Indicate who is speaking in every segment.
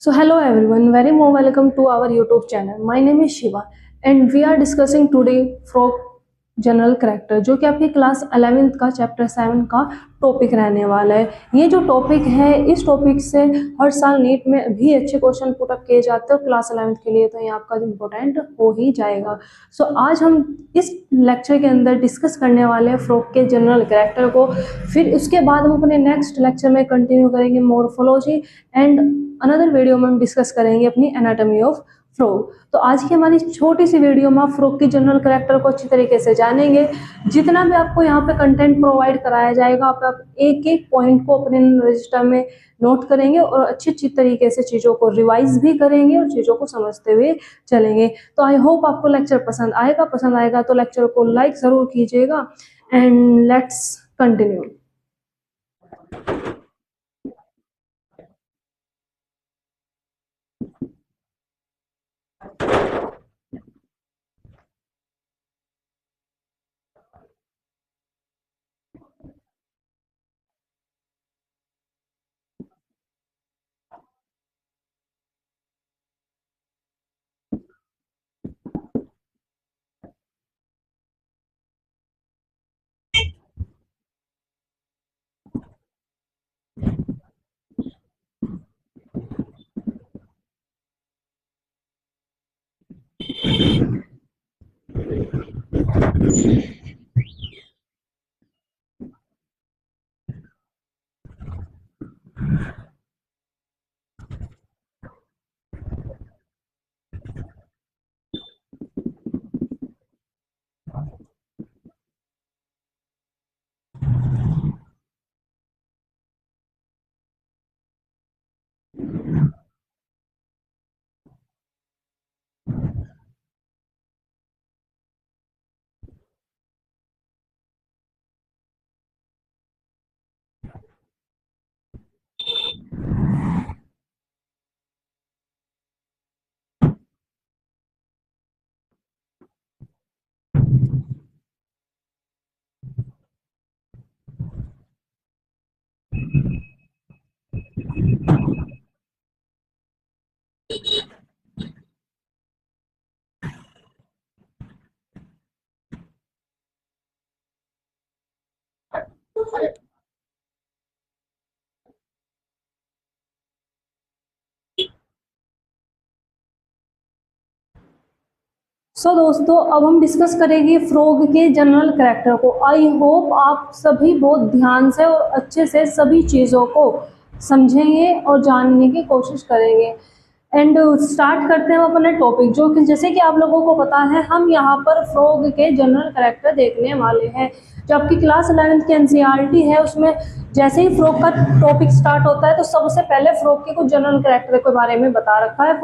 Speaker 1: So hello everyone, very warm welcome to our YouTube channel. My name is Shiva and we are discussing today frog general character जो कि आपकी class 11th का chapter 7 का topic रहने वाला है। ये जो टॉपिक है इस टॉपिक से हर साल नीट में भी अच्छे क्वेश्चन पुटअप किए जाते हैं क्लास 11th के लिए, तो ये आपका इम्पोर्टेंट हो ही जाएगा। सो आज हम इस लेक्चर के अंदर डिस्कस करने वाले हैं फ्रॉग के जनरल करेक्टर को। फिर उसके बाद हम अपने नेक्स्ट लेक्चर में कंटिन्यू करेंगे मॉर्फोलॉजी एंड अनदर वीडियो में हम डिस्कस करेंगे अपनी एनाटॉमी ऑफ फ्रॉग। तो आज की हमारी छोटी सी वीडियो में आप फ्रॉग की जनरल कैरेक्टर को अच्छी तरीके से जानेंगे। जितना भी आपको यहाँ पे कंटेंट प्रोवाइड कराया जाएगा आप एक एक पॉइंट को अपने रजिस्टर में नोट करेंगे और अच्छी अच्छी तरीके से चीज़ों को रिवाइज भी करेंगे और चीज़ों को समझते हुए चलेंगे। तो आई होप आपको लेक्चर पसंद आएगा तो लेक्चर को लाइक ज़रूर कीजिएगा एंड लेट्स कंटिन्यू। दोस्तों अब हम डिस्कस करेंगे फ्रॉग के जनरल कैरेक्टर को। आई होप आप सभी बहुत ध्यान से और अच्छे से सभी चीज़ों को समझेंगे और जानने की कोशिश करेंगे। एंड स्टार्ट करते हैं अपने टॉपिक, जो कि जैसे कि आप लोगों को पता है हम यहाँ पर फ्रॉग के जनरल कैरेक्टर देखने वाले हैं। जो आपकी क्लास 11th की एनसीईआरटी है उसमें जैसे ही फ्रॉग का टॉपिक स्टार्ट होता है तो सबसे पहले फ्रॉग के कुछ जनरल कैरेक्टर के बारे में बता रखा है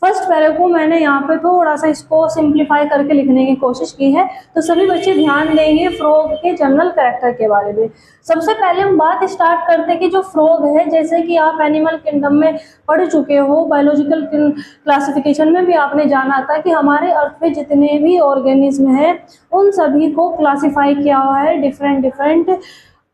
Speaker 1: फर्स्ट पैरे को मैंने यहाँ पे थोड़ा सा इसको सिंप्लीफाई करके लिखने की कोशिश की है। तो सभी बच्चे ध्यान देंगे फ्रॉग के जनरल कैरेक्टर के बारे में। सबसे पहले हम बात स्टार्ट करते हैं कि जो फ्रॉग है, जैसे कि आप एनिमल किंगडम में पढ़ चुके हो, बायोलॉजिकल क्लासिफिकेशन में भी आपने जाना था कि हमारे अर्थ में जितने भी ऑर्गेनिज्म हैं उन सभी को क्लासीफाई किया हुआ है डिफरेंट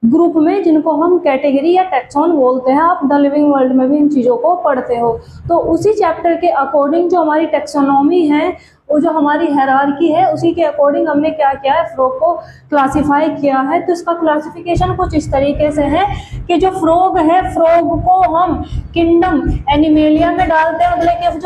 Speaker 1: ग्रुप में, जिनको हम कैटेगरी या टैक्सॉन बोलते हैं। आप द लिविंग वर्ल्ड में भी इन चीज़ों को पढ़ते हो। तो उसी चैप्टर के अकॉर्डिंग जो हमारी टैक्सोनॉमी है, वो जो हमारी हायरार्की है, उसी के अकॉर्डिंग हमने क्या किया है, फ्रॉग को क्लासीफाई किया है। तो इसका क्लासिफिकेशन कुछ इस तरीके से है कि जो फ्रॉग है, फ्रॉग को हम किंगडम एनिमेलिया में डालते हैं। मतलब कि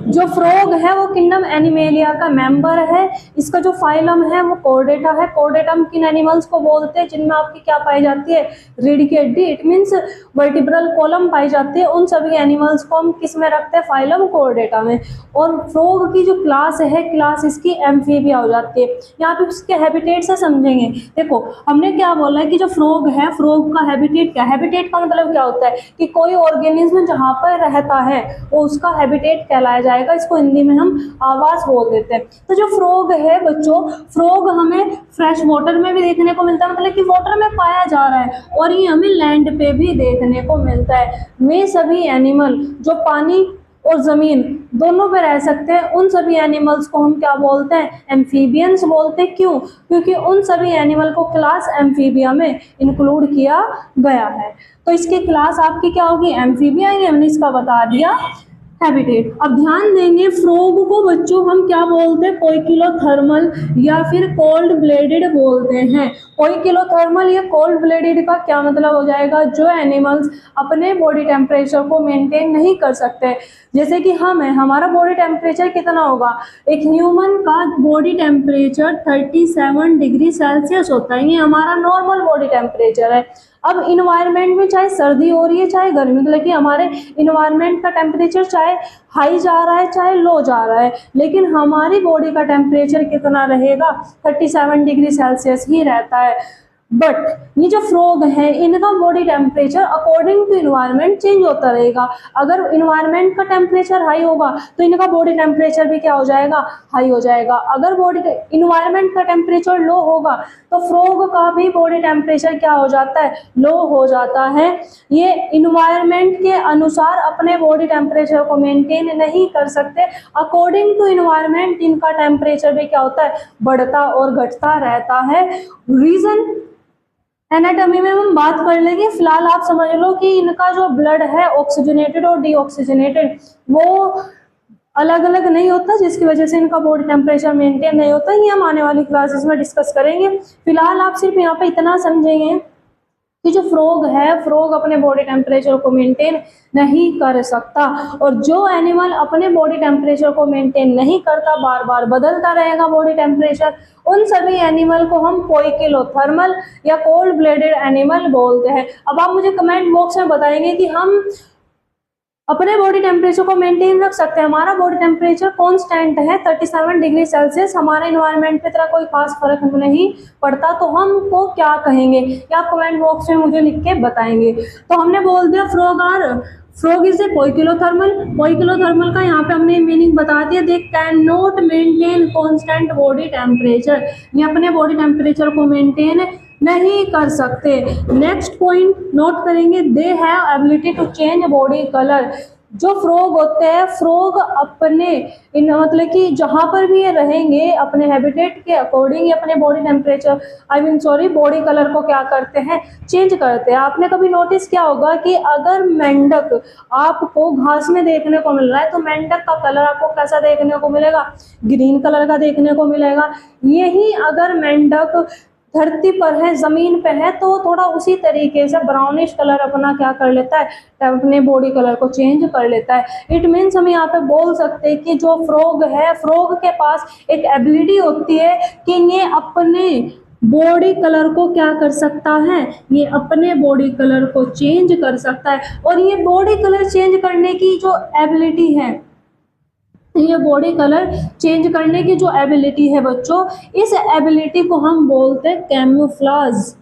Speaker 1: जो फ्रॉग है वो किंगडम एनिमेलिया का मेंबर है। इसका जो फाइलम है वो कॉर्डेटा है। कॉर्डेटम किन एनिमल्स को बोलते हैं जिनमें आपकी क्या पाई जाती है, रेडिकेटी, इट मीन्स वर्टिब्रल कॉलम पाई जाती है। उन सभी एनिमल्स को हम किस में रखते हैं, फाइलम कॉर्डेटा में। और फ्रॉग की जो क्लास है, क्लास इसकी एम्फीबिया हो जाती है। यहाँ पे इसके हैबिटेट से समझेंगे। देखो हमने क्या बोला है कि जो फ्रॉग है, फ्रॉग का हैबिटेट क्या, हैबिटेट का मतलब क्या होता है कि कोई ऑर्गेनिज्म जहाँ पर रहता है वो उसका हैबिटेट कहलाया जाएगा। इसको हिंदी में हम आवास बोल देते हैं। तो जो फ्रॉग है बच्चों, फ्रॉग हमें फ्रेश वाटर में भी देखने को मिलता है, मतलब कि वाटर में पाया जा रहा है, और ये हमें लैंड पे भी देखने को मिलता है। वे सभी एनिमल जो पानी और ज़मीन दोनों पे रह सकते हैं, उन सभी एनिमल्स को हम क्या बोलते हैं? एम्फीबियंस बोलते हैं। क्यों? क्योंकि उन सभी एनिमल को क्लास एम्फीबिया में इंक्लूड किया गया है। तो इसकी क्लास आपकी क्या होगी? एम्फीबिया ही, हमने इसका बता दिया हैबिटेट। अब ध्यान देंगे, फ्रॉग को बच्चों हम क्या बोलते हैं? पोइकिलोथर्मल या फिर कोल्ड ब्लेडेड बोलते हैं। पोइकिलोथर्मल या कोल्ड ब्लेडेड का क्या मतलब हो जाएगा? जो एनिमल्स अपने बॉडी टेम्परेचर को मेंटेन नहीं कर सकते, जैसे कि हम है, हमारा बॉडी टेम्परेचर कितना होगा? एक ह्यूमन का बॉडी टेम्परेचर 37 डिग्री सेल्सियस होता है, ये हमारा नॉर्मल बॉडी टेम्परेचर है। अब इन्वायरमेंट में चाहे सर्दी हो रही है चाहे गर्मी, मतलब कि हमारे इन्वायरमेंट का टेम्परेचर चाहे हाई जा रहा है चाहे लो जा रहा है, लेकिन हमारी बॉडी का टेम्परेचर कितना रहेगा? 37 डिग्री सेल्सियस ही रहता है। बट ये जो फ्रॉग है, इनका body temperature according to environment change होता रहेगा। अगर इन्वायरमेंट का टेम्परेचर हाई होगा तो इनका बॉडी टेम्परेचर भी क्या हो जाएगा? हाई हो जाएगा। अगर बॉडी इन्वायरमेंट का टेम्परेचर लो होगा तो फ्रॉग का भी बॉडी टेम्परेचर क्या हो जाता है? लो हो जाता है। ये इन्वायरमेंट के अनुसार अपने बॉडी टेम्परेचर को मेंटेन नहीं कर सकते, अकॉर्डिंग टू इन्वायरमेंट इनका टेम्परेचर भी क्या होता है? बढ़ता और घटता रहता है। रीजन एनाटॉमी में हम बात कर लेंगे, फिलहाल आप समझ लो कि इनका जो ब्लड है ऑक्सीजनेटेड और डीऑक्सीजनेटेड वो अलग अलग नहीं होता, जिसकी वजह से इनका बॉडी टेम्परेचर मेंटेन नहीं होता। ये हम आने वाली क्लासेस में डिस्कस करेंगे। फिलहाल आप सिर्फ यहाँ पे इतना समझेंगे कि जो फ्रॉग है, फ्रॉग अपने बॉडी टेम्परेचर को मेंटेन नहीं कर सकता, और जो एनिमल अपने बॉडी टेम्परेचर को मेंटेन नहीं करता, बार बार बदलता रहेगा बॉडी टेम्परेचर, उन सभी एनिमल को हम पोइकिलोथर्मल या कोल्ड ब्लेडेड एनिमल बोलते हैं। अब आप मुझे कमेंट बॉक्स में बताएंगे कि हम अपने बॉडी टेम्परेचर को मेंटेन रख सकते हैं, हमारा बॉडी टेम्परेचर कांस्टेंट है 37 डिग्री सेल्सियस, हमारे इन्वायरमेंट पे तरह कोई खास फर्क नहीं पड़ता, तो हमको क्या कहेंगे? या आप कमेंट बॉक्स में मुझे लिख के बताएंगे। तो हमने बोल दिया फ्रॉग इज ए पोइकिलोथर्मल। पोइकिलोथर्मल का यहाँ पे हमने मीनिंग बता दिया, they can not maintain constant body temperature, ये अपने बॉडी टेम्परेचर को मेंटेन नहीं कर सकते। नेक्स्ट पॉइंट नोट करेंगे, they have ability to change body colour. जो फ्रॉग होते हैं, फ्रॉग अपने मतलब कि जहाँ पर भी ये रहेंगे अपने हैबिटेट के अकॉर्डिंग अपने बॉडी टेम्परेचर बॉडी कलर को क्या करते हैं? चेंज करते हैं। आपने कभी नोटिस किया होगा कि अगर मेंढक आपको घास में देखने को मिल रहा है तो मेंढक का कलर आपको कैसा देखने को मिलेगा? ग्रीन कलर का देखने को मिलेगा। यही अगर मेंढक धरती पर है, जमीन पे है, तो थोड़ा उसी तरीके से ब्राउनिश कलर अपना क्या कर लेता है? अपने बॉडी कलर को चेंज कर लेता है। इट मीन्स हम यहाँ पे बोल सकते हैं कि जो फ्रॉग है, फ्रॉग के पास एक एबिलिटी होती है कि ये अपने बॉडी कलर को क्या कर सकता है? ये अपने बॉडी कलर को चेंज कर सकता है। और ये बॉडी कलर चेंज करने की जो एबिलिटी है, ये बॉडी कलर चेंज करने की जो एबिलिटी है बच्चों, इस एबिलिटी को हम बोलते हैं कैमोफ्लाज।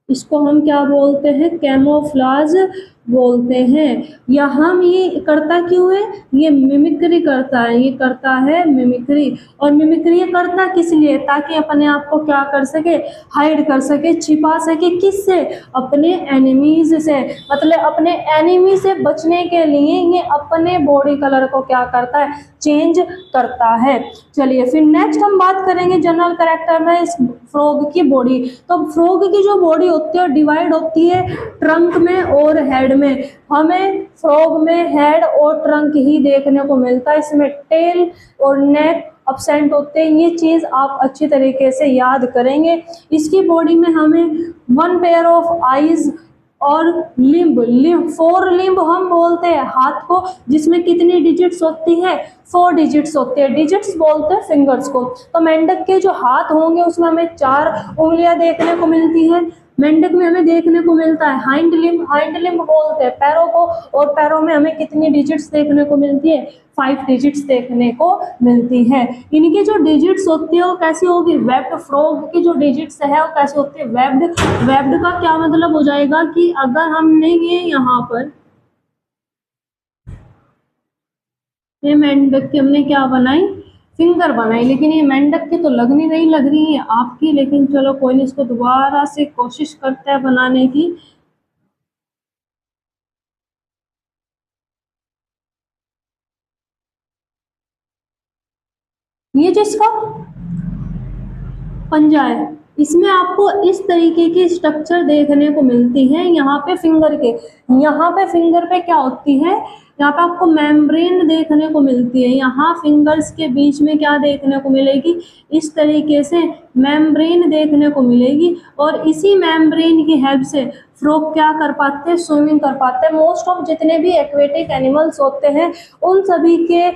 Speaker 1: इसको हम क्या बोलते हैं? कैमोफ्लाज बोलते हैं। या हम ये करता क्यों है? ये मिमिक्री करता है, ये करता है मिमिक्री। और मिमिक्री ये करता किस लिए? ताकि अपने आप को क्या कर सके? हाइड कर सके, छिपा सके। किससे? अपने एनिमीज से। मतलब अपने एनिमी से बचने के लिए ये अपने बॉडी कलर को क्या करता है? चेंज करता है। चलिए फिर नेक्स्ट हम बात करेंगे जनरल कैरेक्टर में इस फ्रॉग की बॉडी। तो फ्रॉग की जो बॉडी होती है डिवाइड होती है ट्रंक में और हेड में। हमें फ्रॉग में हेड और ट्रंक ही देखने को मिलता है, इसमें टेल और नेक अब्सेंट होते हैं। ये चीज आप अच्छी तरीके से याद करेंगे। इसकी बॉडी में हमें 1 पेयर ऑफ आईज और लिम्ब 4 लिम्ब हम बोलते हैं हाथ को, जिसमें कितनी डिजिट्स होती है? 4 डिजिट्स होते हैं। डिजिट्स बोलते हैं फिंगर्स को। तो मेंढक के जो हाथ होंगे उसमें हमें 4 उंगलियां देखने को मिलती है। मेंढक में हमें देखने को मिलता है हाइंड लिम्ब बोलते हैं पैरों को, और पैरों में हमें कितनी डिजिट्स देखने को मिलती है? 5 डिजिट्स देखने को मिलती है। इनकी जो डिजिट्स होती है वो कैसी होगी? वेब्ड। फ्रॉग की जो डिजिट्स है वो कैसी होती है? वेब्ड। वेब्ड का क्या मतलब हो जाएगा कि अगर हमने ये यहाँ पर ये मेंढक की हमने क्या बनाई? फिंगर बनाई, लेकिन ये मेंढक की तो लग रही है आपकी, लेकिन चलो कोई नहीं, इसको दोबारा से कोशिश करते हैं बनाने की। ये जो इसका पंजा है, इसमें आपको इस तरीके की स्ट्रक्चर देखने को मिलती है। यहाँ पे फिंगर के, यहाँ पे फिंगर पे क्या होती है, यहाँ पे आपको मेम्ब्रेन देखने को मिलती है। यहाँ फिंगर्स के बीच में क्या देखने को मिलेगी, इस तरीके से मेम्ब्रेन देखने को मिलेगी, और इसी मेम्ब्रेन की हेल्प से फ्रॉग क्या कर पाते हैं, स्विमिंग कर पाते हैं। मोस्ट ऑफ जितने भी एक्वेटिक एनिमल्स होते हैं उन सभी के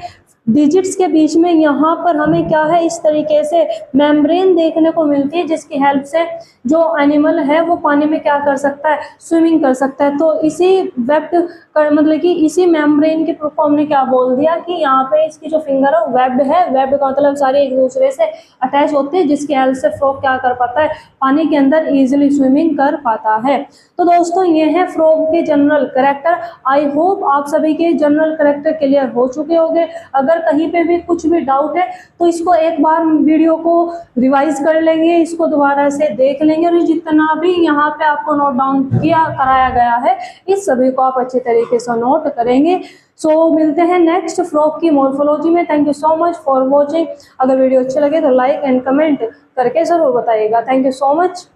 Speaker 1: डिजिट्स के बीच में यहाँ पर हमें क्या है, इस तरीके से मेम्ब्रेन देखने को मिलती है, जिसकी हेल्प से जो एनिमल है वो पानी में क्या कर सकता है, स्विमिंग कर सकता है। तो इसी वेब्ड मतलब कि इसी मेम्ब्रेन के प्रूफ को हमने क्या बोल दिया कि यहाँ पे इसकी जो फिंगर है वेब्ड है। वेब्ड का मतलब सारे एक दूसरे से अटैच होते हैं, जिसकी हेल्प से फ्रॉग क्या कर पाता है, पानी के अंदर इजिली स्विमिंग कर पाता है। तो दोस्तों ये है फ्रॉग के जनरल कैरेक्टर। आई होप आप सभी के जनरल कैरेक्टर क्लियर हो चुके होंगे। अगर कहीं पे भी कुछ भी डाउट है तो इसको एक बार वीडियो को रिवाइज कर लेंगे, इसको दोबारा से देख लेंगे, और जितना भी यहाँ पे आपको नोट डाउन किया कराया गया है इस सभी को आप अच्छे तरीके से नोट करेंगे। सो मिलते हैं नेक्स्ट फ्रॉग की मॉर्फोलॉजी में। Thank you so much for watching. अगर वीडियो अच्छे लगे तो लाइक एंड कमेंट करके ज़रूर बताइएगा। Thank you so much.